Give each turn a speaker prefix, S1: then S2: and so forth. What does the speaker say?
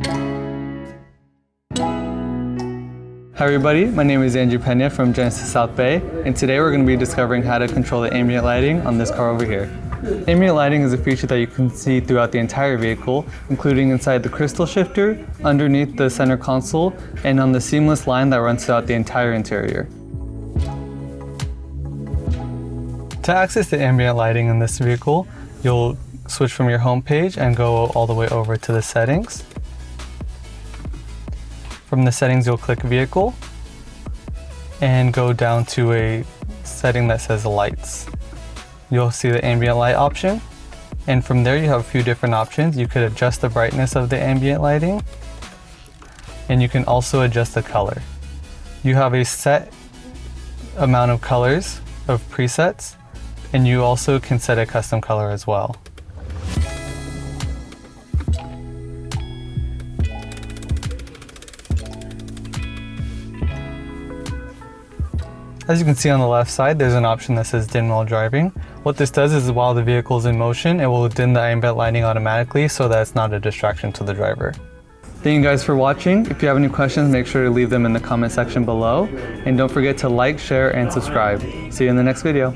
S1: Hi everybody, my name is Andrew Pena from Genesis South Bay, and today we're going to be discovering how to control the ambient lighting on this car over here. Ambient lighting is a feature that you can see throughout the entire vehicle, including inside the crystal shifter, underneath the center console, and on the seamless line that runs throughout the entire interior. To access the ambient lighting in this vehicle, you'll switch from your home page and go all the way over to the settings. From the settings, you'll click Vehicle and go down to a setting that says Lights. You'll see the ambient light option, and from there you have a few different options. You could adjust the brightness of the ambient lighting, and you can also adjust the color. You have a set amount of colors of presets, and you also can set a custom color as well. As you can see on the left side, there's an option that says dim while driving. What this does is while the vehicle is in motion, it will dim the ambient lighting automatically so that it's not a distraction to the driver. Thank you guys for watching. If you have any questions, make sure to leave them in the comment section below. And don't forget to like, share, and subscribe. See you in the next video.